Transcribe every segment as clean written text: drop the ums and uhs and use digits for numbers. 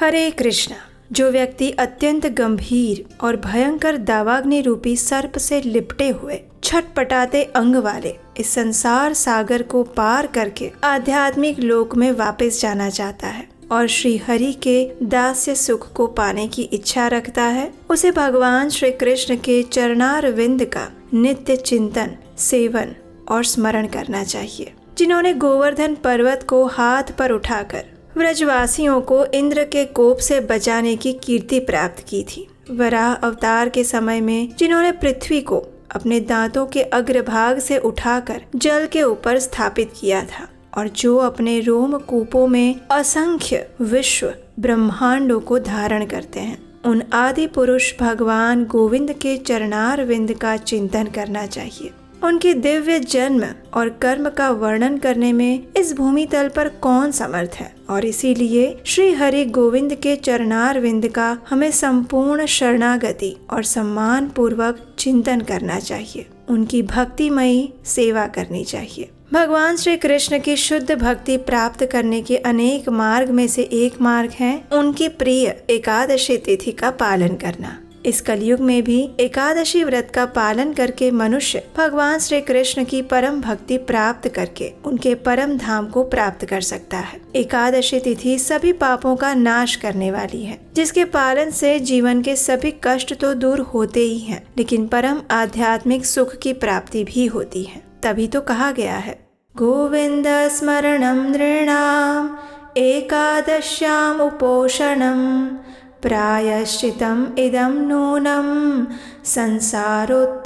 हरे कृष्णा। जो व्यक्ति अत्यंत गंभीर और भयंकर दावाग्नि रूपी सर्प से लिपटे हुए छटपटाते अंग वाले इस संसार सागर को पार करके आध्यात्मिक लोक में वापस जाना चाहता है और श्री हरि के दास्य सुख को पाने की इच्छा रखता है, उसे भगवान श्री कृष्ण के चरणारविंद का नित्य चिंतन, सेवन और स्मरण करना चाहिए। जिन्होंने गोवर्धन पर्वत को हाथ पर उठाकर व्रजवासियों को इंद्र के कोप से बचाने की कीर्ति प्राप्त की थी। वराह अवतार के समय में जिन्होंने पृथ्वी को अपने दांतों के अग्रभाग से उठाकर जल के ऊपर स्थापित किया था और जो अपने रोम कूपों में असंख्य विश्व ब्रह्मांडों को धारण करते हैं, उन आदि पुरुष भगवान गोविंद के चरणारविंद का चिंतन करना चाहिए। उनके दिव्य जन्म और कर्म का वर्णन करने में इस भूमि तल पर कौन समर्थ है, और इसीलिए श्री हरि गोविंद के चरणारविंद का हमें संपूर्ण शरणागति और सम्मान पूर्वक चिंतन करना चाहिए। उनकी भक्तिमयी सेवा करनी चाहिए। भगवान श्री कृष्ण की शुद्ध भक्ति प्राप्त करने के अनेक मार्ग में से एक मार्ग है उनकी प्रिय एकादशी तिथि का पालन करना। इस कलयुग में भी एकादशी व्रत का पालन करके मनुष्य भगवान श्री कृष्ण की परम भक्ति प्राप्त करके उनके परम धाम को प्राप्त कर सकता है। एकादशी तिथि सभी पापों का नाश करने वाली है, जिसके पालन से जीवन के सभी कष्ट तो दूर होते ही हैं, लेकिन परम आध्यात्मिक सुख की प्राप्ति भी होती है। तभी तो कहा गया है, गोविंद स्मरणं नृणाम एकादश्याम उपोषणम प्रायश्चितम इदम नूनम संसारोत्तारकारकम।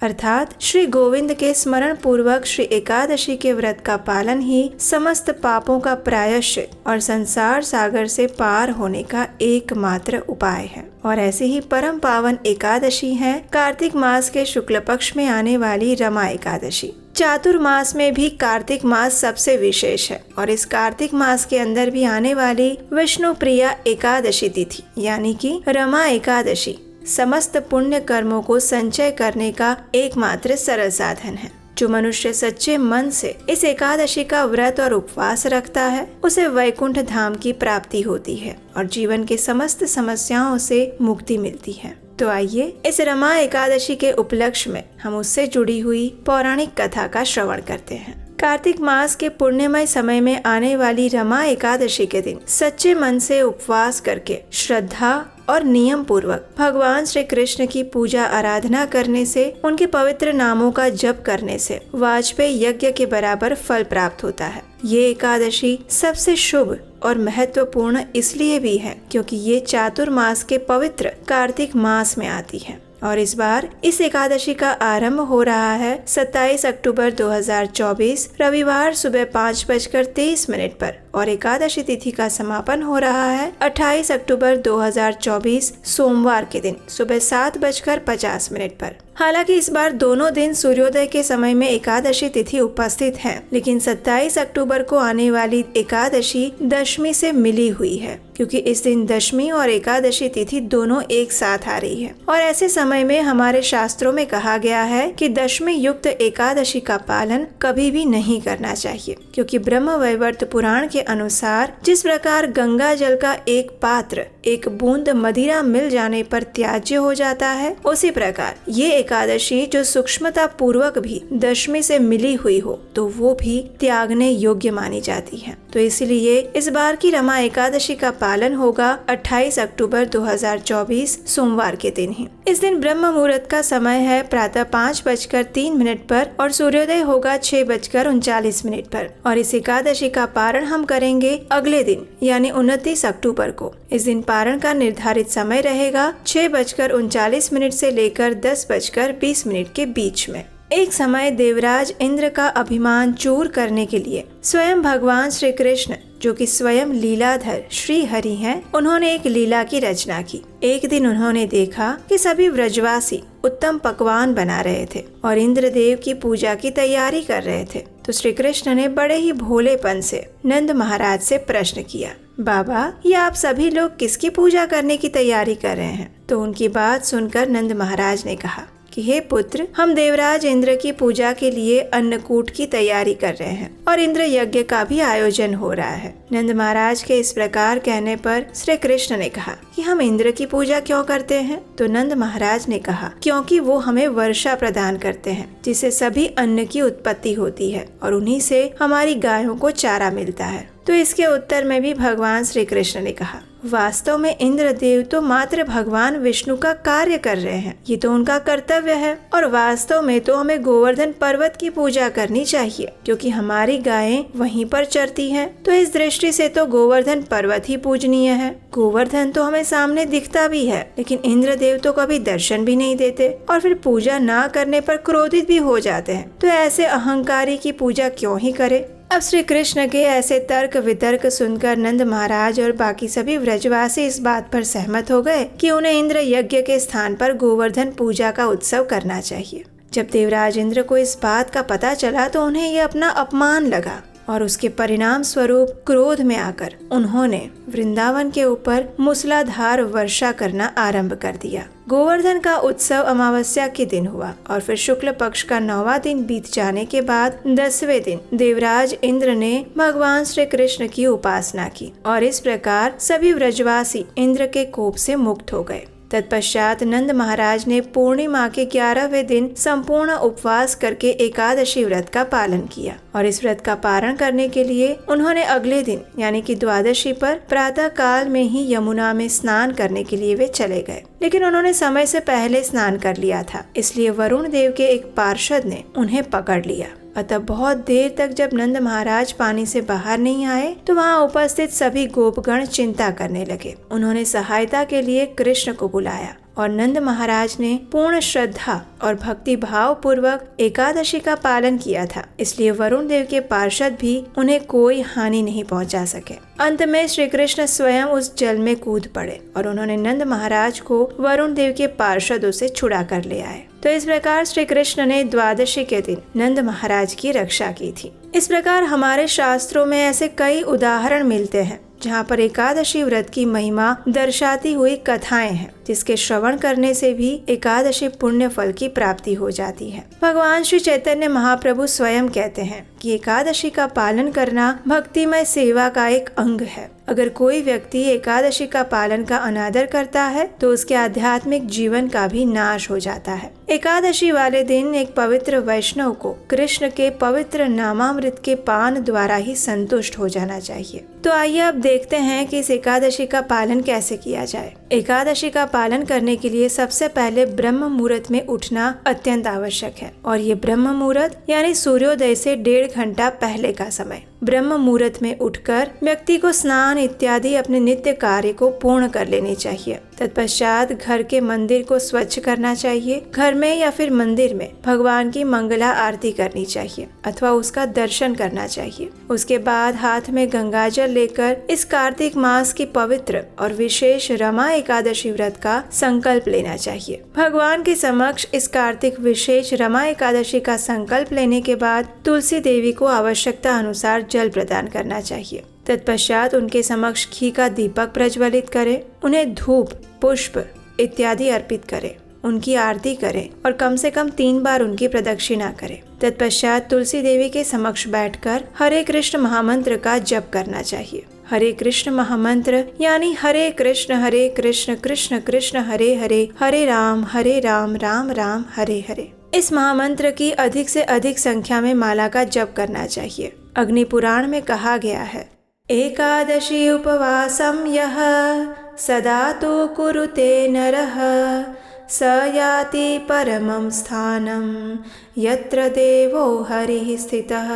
अर्थात श्री गोविंद के स्मरण पूर्वक श्री एकादशी के व्रत का पालन ही समस्त पापों का प्रायश्चित और संसार सागर से पार होने का एकमात्र उपाय है। और ऐसे ही परम पावन एकादशी है कार्तिक मास के शुक्ल पक्ष में आने वाली रमा एकादशी। चातुर्मास में भी कार्तिक मास सबसे विशेष है और इस कार्तिक मास के अंदर भी आने वाली विष्णु प्रिया एकादशी तिथि यानी कि रमा एकादशी समस्त पुण्य कर्मों को संचय करने का एकमात्र सरल साधन है। जो मनुष्य सच्चे मन से इस एकादशी का व्रत और उपवास रखता है, उसे वैकुंठ धाम की प्राप्ति होती है और जीवन के समस्त समस्याओं से मुक्ति मिलती है। तो आइए इस रमा एकादशी के उपलक्ष्य में हम उससे जुड़ी हुई पौराणिक कथा का श्रवण करते हैं। कार्तिक मास के पुण्यमय समय में आने वाली रमा एकादशी के दिन सच्चे मन से उपवास करके श्रद्धा और नियम पूर्वक भगवान श्री कृष्ण की पूजा आराधना करने से, उनके पवित्र नामों का जप करने से वाजपेयी यज्ञ के बराबर फल प्राप्त होता है। ये एकादशी सबसे शुभ और महत्वपूर्ण इसलिए भी है क्योंकि ये चातुर्मास के पवित्र कार्तिक मास में आती है और इस बार इस एकादशी का आरंभ हो रहा है 27 अक्टूबर 2024 रविवार सुबह 5:23 पर और एकादशी तिथि का समापन हो रहा है 28 अक्टूबर 2024 सोमवार के दिन सुबह 7:50 पर। हालांकि इस बार दोनों दिन सूर्योदय के समय में एकादशी तिथि उपस्थित है, लेकिन 27 अक्टूबर को आने वाली एकादशी दशमी से मिली हुई है क्योंकि इस दिन दशमी और एकादशी तिथि दोनों एक साथ आ रही है। और ऐसे समय में हमारे शास्त्रों में कहा गया है कि दशमी युक्त एकादशी का पालन कभी भी नहीं करना चाहिए क्योंकि ब्रह्म वैवर्त पुराण के अनुसार जिस प्रकार गंगा जल का एक पात्र एक बूंद मदिरा मिल जाने पर त्याज्य हो जाता है, उसी प्रकार ये एकादशी जो सूक्ष्मता पूर्वक भी दशमी से मिली हुई हो तो वो भी त्यागने योग्य मानी जाती है। तो इसलिए इस बार की रमा एकादशी का पालन होगा 28 अक्टूबर 2024 सोमवार के दिन ही। इस दिन ब्रह्म मुहूर्त का समय है प्रातः 5:03 पर और सूर्योदय होगा 6:39 पर और इस एकादशी का पारण हम करेंगे अगले दिन यानी 29 अक्टूबर को। इस दिन पारण का निर्धारित समय रहेगा 6:39 से लेकर 10:20 के बीच में। एक समय देवराज इंद्र का अभिमान चूर करने के लिए स्वयं भगवान श्री कृष्ण जो कि स्वयं लीलाधर श्री हरि हैं, उन्होंने एक लीला की रचना की। एक दिन उन्होंने देखा कि सभी व्रजवासी उत्तम पकवान बना रहे थे और इंद्रदेव की पूजा की तैयारी कर रहे थे। तो श्री कृष्ण ने बड़े ही भोलेपन से नंद महाराज से प्रश्न किया, बाबा ये आप सभी लोग किसकी पूजा करने की तैयारी कर रहे हैं? तो उनकी बात सुनकर नंद महाराज ने कहा कि हे पुत्र, हम देवराज इंद्र की पूजा के लिए अन्नकूट की तैयारी कर रहे हैं और इंद्र यज्ञ का भी आयोजन हो रहा है। नंद महाराज के इस प्रकार कहने पर श्री कृष्ण ने कहा कि हम इंद्र की पूजा क्यों करते हैं? तो नंद महाराज ने कहा, क्योंकि वो हमें वर्षा प्रदान करते हैं, जिससे सभी अन्न की उत्पत्ति होती है और उन्हीं से हमारी गायों को चारा मिलता है। तो इसके उत्तर में भी भगवान श्री कृष्ण ने कहा, वास्तव में इंद्रदेव तो मात्र भगवान विष्णु का कार्य कर रहे हैं, ये तो उनका कर्तव्य है। और वास्तव में तो हमें गोवर्धन पर्वत की पूजा करनी चाहिए, क्योंकि हमारी गायें वहीं पर चरती हैं। तो इस दृष्टि से तो गोवर्धन पर्वत ही पूजनीय है। गोवर्धन तो हमें सामने दिखता भी है, लेकिन इंद्रदेव तो कभी दर्शन भी नहीं देते और फिर पूजा ना करने पर क्रोधित भी हो जाते हैं। तो ऐसे अहंकारी की पूजा क्यों ही करे? अब श्री कृष्ण के ऐसे तर्क वितर्क सुनकर नंद महाराज और बाकी सभी व्रजवासी इस बात पर सहमत हो गए कि उन्हें इंद्र यज्ञ के स्थान पर गोवर्धन पूजा का उत्सव करना चाहिए। जब देवराज इंद्र को इस बात का पता चला तो उन्हें यह अपना अपमान लगा और उसके परिणाम स्वरूप क्रोध में आकर उन्होंने वृंदावन के ऊपर मूसलाधार वर्षा करना आरंभ कर दिया। गोवर्धन का उत्सव अमावस्या के दिन हुआ और फिर शुक्ल पक्ष का 9वां दिन बीत जाने के बाद 10वें दिन देवराज इंद्र ने भगवान श्री कृष्ण की उपासना की और इस प्रकार सभी व्रजवासी इंद्र के कोप से मुक्त हो गए। तत्पश्चात नंद महाराज ने पूर्णिमा के 11वें दिन संपूर्ण उपवास करके एकादशी व्रत का पालन किया और इस व्रत का पारण करने के लिए उन्होंने अगले दिन यानी कि द्वादशी पर प्रातः काल में ही यमुना में स्नान करने के लिए वे चले गए। लेकिन उन्होंने समय से पहले स्नान कर लिया था, इसलिए वरुण देव के एक पार्षद ने उन्हें पकड़ लिया। अतः बहुत देर तक जब नंद महाराज पानी से बाहर नहीं आए तो वहाँ उपस्थित सभी गोपगण चिंता करने लगे। उन्होंने सहायता के लिए कृष्ण को बुलाया और नंद महाराज ने पूर्ण श्रद्धा और भक्ति भाव पूर्वक एकादशी का पालन किया था, इसलिए वरुण देव के पार्षद भी उन्हें कोई हानि नहीं पहुंचा सके। अंत में श्री कृष्ण स्वयं उस जल में कूद पड़े और उन्होंने नंद महाराज को वरुण देव के पार्षदों से छुड़ा कर ले आए। तो इस प्रकार श्री कृष्ण ने द्वादशी के दिन नंद महाराज की रक्षा की थी। इस प्रकार हमारे शास्त्रों में ऐसे कई उदाहरण मिलते हैं जहाँ पर एकादशी व्रत की महिमा दर्शाती हुई कथाएं हैं, जिसके श्रवण करने से भी एकादशी पुण्य फल की प्राप्ति हो जाती है। भगवान श्री चैतन्य महाप्रभु स्वयं कहते हैं कि एकादशी का पालन करना भक्तिमय सेवा का एक अंग है। अगर कोई व्यक्ति एकादशी का पालन का अनादर करता है तो उसके आध्यात्मिक जीवन का भी नाश हो जाता है। एकादशी वाले दिन एक पवित्र वैष्णव को कृष्ण के पवित्र नामामृत के पान द्वारा ही संतुष्ट हो जाना चाहिए। तो आइए अब देखते हैं कि इस एकादशी का पालन कैसे किया जाए। एकादशी का पालन करने के लिए सबसे पहले ब्रह्म मुहूर्त में उठना अत्यंत आवश्यक है और ये ब्रह्म मुहूर्त यानी सूर्योदय से 1.5 घंटा पहले का समय। ब्रह्म मुहूर्त में उठकर व्यक्ति को स्नान इत्यादि अपने नित्य कार्य को पूर्ण कर लेनी चाहिए। तत्पश्चात घर के मंदिर को स्वच्छ करना चाहिए। घर में या फिर मंदिर में भगवान की मंगला आरती करनी चाहिए अथवा उसका दर्शन करना चाहिए। उसके बाद हाथ में गंगाजल लेकर इस कार्तिक मास की पवित्र और विशेष रमा एकादशी व्रत का संकल्प लेना चाहिए। भगवान के समक्ष इस कार्तिक विशेष रमा एकादशी का संकल्प लेने के बाद तुलसी देवी को आवश्यकता अनुसार जल प्रदान करना चाहिए। तत्पश्चात उनके समक्ष घी का दीपक प्रज्वलित करें, उन्हें धूप पुष्प इत्यादि अर्पित करें, उनकी आरती करें और कम से कम 3 बार उनकी प्रदक्षिणा करें। तत्पश्चात तुलसी देवी के समक्ष बैठकर हरे कृष्ण महामंत्र का जप करना चाहिए। हरे कृष्ण महामंत्र यानी हरे कृष्ण कृष्ण कृष्ण हरे हरे, हरे राम राम राम हरे हरे। इस महामंत्र की अधिक से अधिक संख्या में माला का जप करना चाहिए। अग्नि पुराण में कहा गया है, एकादशी उपवासं यः सदा तो कुरुते नरः स याति परमं स्थानं यत्र देवो हरिः स्थितः।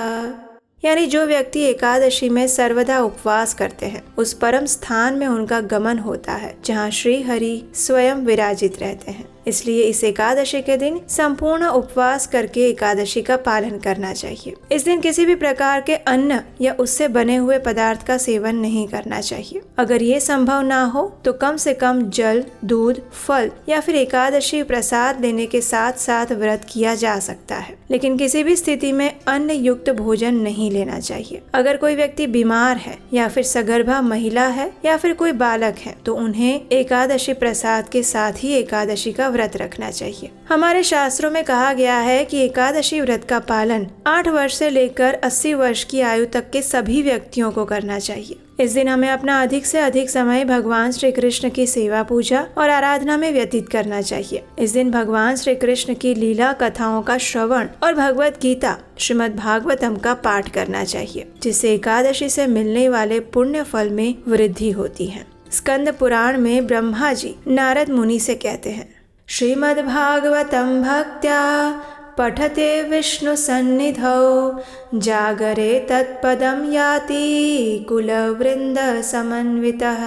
यानी जो व्यक्ति एकादशी में सर्वदा उपवास करते हैं उस परम स्थान में उनका गमन होता है जहाँ श्री हरि स्वयं विराजित रहते हैं। इसलिए इस एकादशी के दिन संपूर्ण उपवास करके एकादशी का पालन करना चाहिए। इस दिन किसी भी प्रकार के अन्न या उससे बने हुए पदार्थ का सेवन नहीं करना चाहिए। अगर ये संभव ना हो तो कम से कम जल, दूध, फल या फिर एकादशी प्रसाद लेने के साथ साथ व्रत किया जा सकता है, लेकिन किसी भी स्थिति में अन्न युक्त भोजन नहीं लेना चाहिए। अगर कोई व्यक्ति बीमार है या फिर सगर्भा महिला है या फिर कोई बालक है तो उन्हें एकादशी प्रसाद के साथ ही एकादशी का व्रत रखना चाहिए। हमारे शास्त्रों में कहा गया है कि एकादशी व्रत का पालन 8 वर्ष से लेकर 80 वर्ष की आयु तक के सभी व्यक्तियों को करना चाहिए। इस दिन हमें अपना अधिक से अधिक समय भगवान श्री कृष्ण की सेवा पूजा और आराधना में व्यतीत करना चाहिए। इस दिन भगवान श्री कृष्ण की लीला कथाओं का श्रवण और भगवत गीता श्रीमद् भागवतम का पाठ करना चाहिए, जिससे एकादशी से मिलने वाले पुण्य फल में वृद्धि होती है। स्कंद पुराण में ब्रह्मा जी नारद मुनि से कहते हैं, श्रीमद् भागवतम भक्त्या पठते विष्णु सन्निधौ जागरे तत्पदम याति कुलवृंद समन्वितः।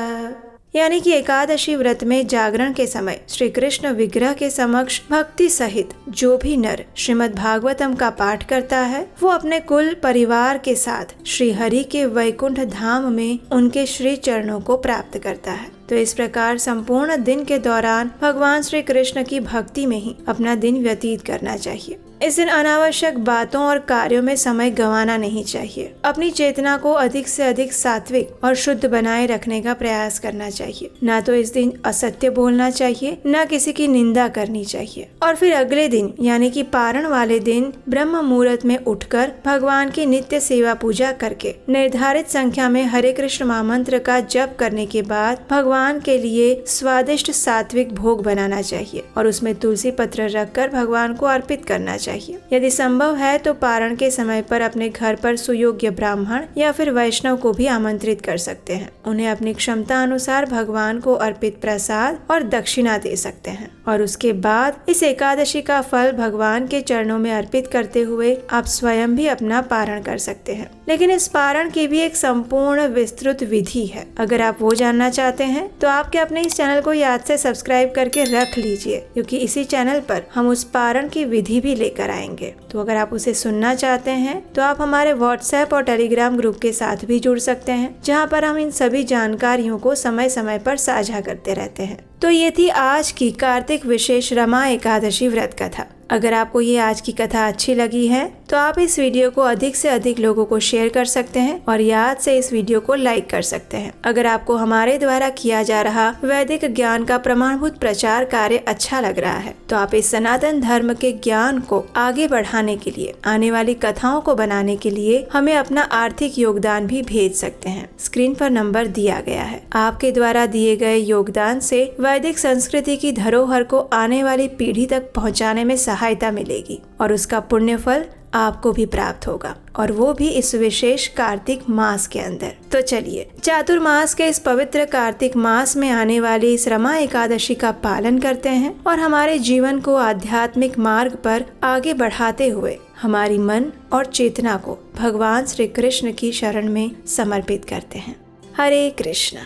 यानी कि एकादशी व्रत में जागरण के समय श्री कृष्ण विग्रह के समक्ष भक्ति सहित जो भी नर श्रीमद् भागवतम का पाठ करता है वो अपने कुल परिवार के साथ श्री हरि के वैकुंठ धाम में उनके श्री चरणों को प्राप्त करता है। तो इस प्रकार संपूर्ण दिन के दौरान भगवान श्री कृष्ण की भक्ति में ही अपना दिन व्यतीत करना चाहिए। इस दिन अनावश्यक बातों और कार्यों में समय गंवाना नहीं चाहिए। अपनी चेतना को अधिक से अधिक सात्विक और शुद्ध बनाए रखने का प्रयास करना चाहिए। ना तो इस दिन असत्य बोलना चाहिए, ना किसी की निंदा करनी चाहिए। और फिर अगले दिन यानी कि पारण वाले दिन ब्रह्म मुहूर्त में उठकर भगवान की नित्य सेवा पूजा करके निर्धारित संख्या में हरे कृष्ण महामंत्र का जप करने के बाद भगवान के लिए स्वादिष्ट सात्विक भोग बनाना चाहिए और उसमें तुलसी पत्र रखकर भगवान को अर्पित करना चाहिए। यदि संभव है तो पारण के समय पर अपने घर पर सुयोग्य ब्राह्मण या फिर वैष्णव को भी आमंत्रित कर सकते हैं। उन्हें अपनी क्षमता अनुसार भगवान को अर्पित प्रसाद और दक्षिणा दे सकते हैं और उसके बाद इस एकादशी का फल भगवान के चरणों में अर्पित करते हुए आप स्वयं भी अपना पारण कर सकते हैं। लेकिन इस पारण की भी एक संपूर्ण विस्तृत विधि है। अगर आप वो जानना चाहते हैं तो आपके अपने इस चैनल को याद से सब्सक्राइब करके रख लीजिए, क्योंकि इसी चैनल पर हम उस पारण की विधि भी लेकर आएंगे। तो अगर आप उसे सुनना चाहते हैं तो आप हमारे व्हाट्सएप और टेलीग्राम ग्रुप के साथ भी जुड़ सकते हैं, जहां पर हम इन सभी जानकारियों को समय समय पर साझा करते रहते हैं। तो ये थी आज की कार्तिक विशेष रमा एकादशी व्रत कथा। अगर आपको ये आज की कथा अच्छी लगी है तो आप इस वीडियो को अधिक से अधिक लोगों को शेयर कर सकते हैं और याद से इस वीडियो को लाइक कर सकते हैं। अगर आपको हमारे द्वारा किया जा रहा वैदिक ज्ञान का प्रमाणभूत प्रचार कार्य अच्छा लग रहा है तो आप इस सनातन धर्म के ज्ञान को आगे बढ़ाने के लिए, आने वाली कथाओं को बनाने के लिए हमें अपना आर्थिक योगदान भी भेज सकते हैं। स्क्रीन पर नंबर दिया गया है। आपके द्वारा दिए गए योगदान से वैदिक संस्कृति की धरोहर को आने वाली पीढ़ी तक पहुंचाने में सहायता मिलेगी और उसका पुण्य फल आपको भी प्राप्त होगा, और वो भी इस विशेष कार्तिक मास के अंदर। तो चलिए चातुर्मास के इस पवित्र कार्तिक मास में आने वाली इस रमा एकादशी का पालन करते हैं और हमारे जीवन को आध्यात्मिक मार्ग पर आगे बढ़ाते हुए हमारी मन और चेतना को भगवान श्री कृष्ण की शरण में समर्पित करते हैं। हरे कृष्ण।